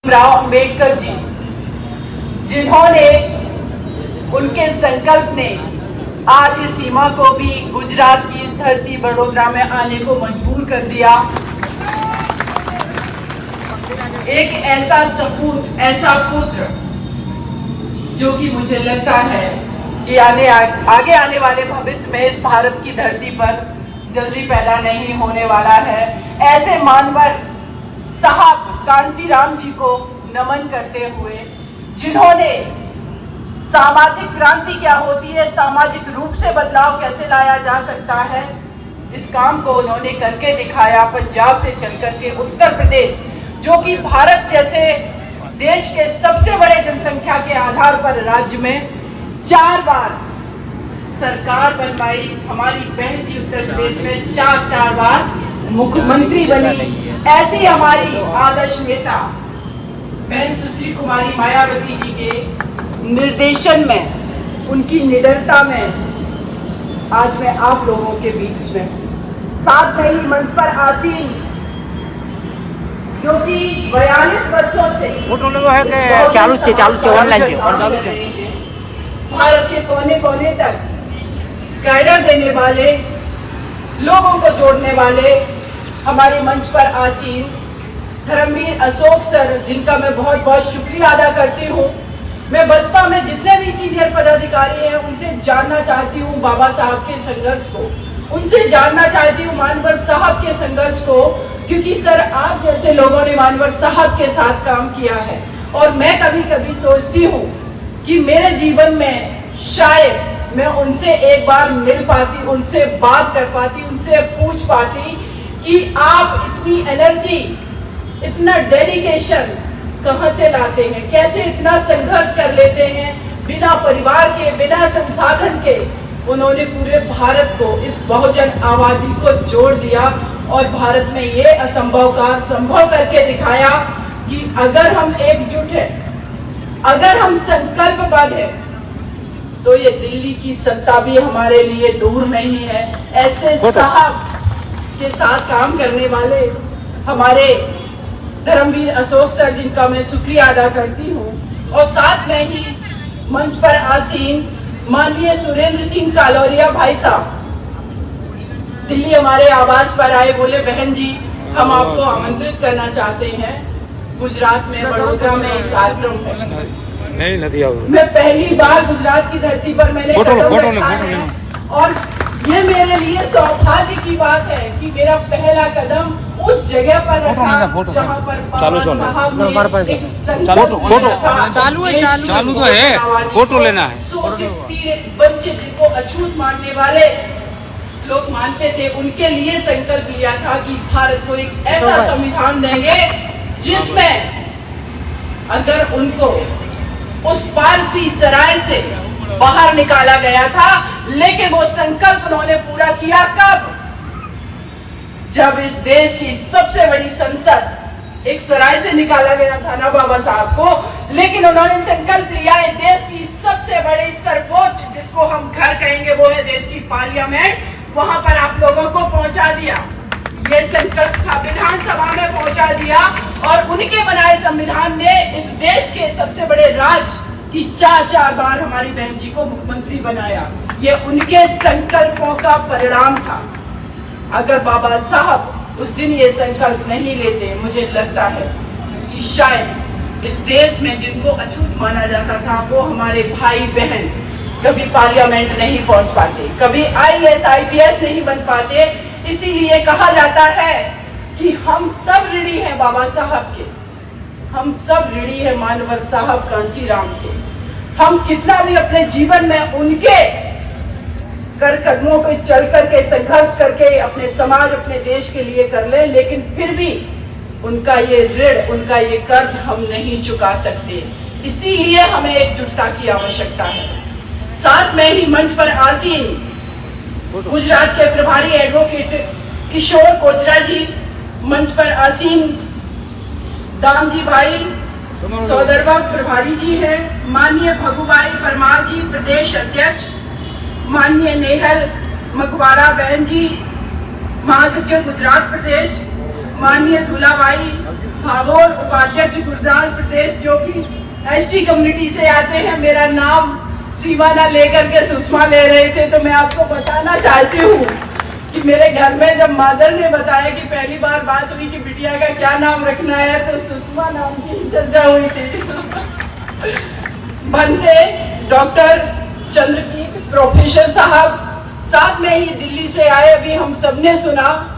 राव अंबेडकर जी, जिन्होंने उनके संकल्प ने आज इस सीमा को भी गुजरात की इस धरती वडोदरा में आने को मजबूर कर दिया। एक ऐसा सपूत, ऐसा पुत्र जो कि मुझे लगता है कि आगे आने वाले भविष्य में इस भारत की धरती पर जल्दी पैदा नहीं होने वाला है। ऐसे मानवर साहब कांसीराम जी को नमन करते हुए, जिन्होंने सामाजिक क्रांति क्या होती है, सामाजिक रूप से बदलाव कैसे लाया जा सकता है, इस काम को उन्होंने करके दिखाया। पंजाब से चलकर के उत्तर प्रदेश, जो कि भारत जैसे देश के सबसे बड़े जनसंख्या के आधार पर राज्य में 4 बार सरकार बनवाई। हमारी बहन जी उत्तर प्रदेश में 4 बार मुख्यमंत्री बनी। ऐसी हमारी आदर्श नेता बहन सुश्री कुमारी मायावती जी के निर्देशन में, उनकी निडरता में आज मैं आप लोगों के बीच में साथ में ही मंच पर आसीन, जो कि 42 वर्षों से भारत के कोने कोने तक गाइडेंस देने वाले, लोगों को जोड़ने वाले हमारे मंच पर आसीन धर्मवीर अशोक सर, जिनका मैं बहुत बहुत शुक्रिया अदा करती हूँ। मैं बसपा में जितने भी सीनियर पदाधिकारी हैं उनसे जानना चाहती हूँ बाबा साहब के संघर्ष को, उनसे जानना चाहती हूँ मानवर साहब के संघर्ष को, क्योंकि सर आप जैसे लोगों ने मानवर साहब के साथ काम किया है। और मैं कभी कभी सोचती हूँ कि मेरे जीवन में शायद मैं उनसे एक बार मिल पाती, उनसे बात कर पाती, उनसे पूछ पाती कि आप इतनी एनर्जी, इतना डेडिकेशन कहां से लाते हैं, कैसे इतना संघर्ष कर लेते हैं बिना परिवार के, बिना संसाधन के। उन्होंने पूरे भारत को, इस बहुजन आबादी को जोड़ दिया और भारत में ये असंभव का संभव करके दिखाया कि अगर हम एकजुट हैं, अगर हम संकल्पबद्ध हैं, तो ये दिल्ली की सत्ता भी हमारे लिए दूर नहीं है। ऐसे साहब के साथ काम करने वाले हमारे धर्मवीर अशोक सर, जिनका मैं शुक्रिया अदा करती हूँ, और साथ में ही मंच पर आसीन माननीय सुरेंद्र सिंह कालोरिया भाई साहब, दिल्ली हमारे आवास पर आए, बोले बहन जी हम आपको आमंत्रित करना चाहते हैं, गुजरात में वडोदरा में एक कार्यक्रम है। मैं पहली बार गुजरात की धरती पर मैंने कदम रखा है और ये मेरे लिए सौभाग्य की बात है कि मेरा पहला कदम उस जगह पर रखा जहाँ पर बाबा साहब ने एक चालू तो है, फोटो लेना है। शोषित पीड़ित बच्चे जिनको अछूत मानने वाले लोग मानते थे, उनके लिए संकल्प लिया था कि भारत को एक ऐसा संविधान देंगे जिसमें अगर उनको उस पारसी सराय से बाहर निकाला गया था, लेकिन वो संकल्प उन्होंने पूरा किया कब? जब इस देश की सबसे बड़ी संसद एक सराय से निकाला गया था ना बाबा साहब को, लेकिन उन्होंने संकल्प लिया है देश की सबसे बड़ी सर्वोच्च, जिसको हम घर कहेंगे, वो है देश की पार्लियामेंट, वहां पर आप लोगों को पहुंचा दिया। ये संकल्प था, विधानसभा में पहुंचा दिया और उनके बनाए संविधान ने इस देश के सबसे बड़े राज्य की 4 बार हमारी बहन जी को मुख्यमंत्री बनाया। ये उनके संकल्पों का परिणाम था। अगर बाबा साहब उस दिन ये संकल्प नहीं लेते, मुझे लगता है कि शायद इस देश में जिनको अछूत माना जाता था, वो हमारे भाई बहन कभी पार्लियामेंट नहीं पहुंच पाते, कभी IAS IPS नहीं बन पाते। इसीलिए कहा जाता है कि हम सब ऋणी हैं बाबा साहब के, हम सब ऋणी हैं मानवर साहब कांसीराम के। हम कितना भी अपने जीवन में उनके कर कदमों पे चल करके, संघर्ष करके अपने समाज, अपने देश के लिए कर ले, लेकिन फिर भी उनका ये ऋण, उनका ये कर्ज हम नहीं चुका सकते। इसीलिए हमें एकजुटता की आवश्यकता है। साथ में ही मंच पर आसीन गुजरात के प्रभारी एडवोकेट किशोर कोचरा जी, मंच पर आसीन दामजी भाई सौदरवा प्रभारी जी हैं, माननीय भगुभाई परमार जी प्रदेश अध्यक्ष, माननीय नेहल मकवारा बहन जी महासचिव गुजरात प्रदेश, माननीय दूलाबाई भागोर उपाध्यक्ष गुरुग्राम प्रदेश, जो कि एसटी कम्युनिटी से आते हैं। मेरा नाम सीमा ना लेकर के सुषमा ले रहे थे, तो मैं आपको बताना चाहती हूँ कि मेरे घर में जब मदर ने बताया कि पहली बार बात हुई कि बिटिया का क्या नाम रखना है, तो सुषमा नाम की चर्चा हुई थी। बनते डॉक्टर चंद्रजीत प्रोफेसर साहब साथ में ही दिल्ली से आए। अभी हम सबने सुना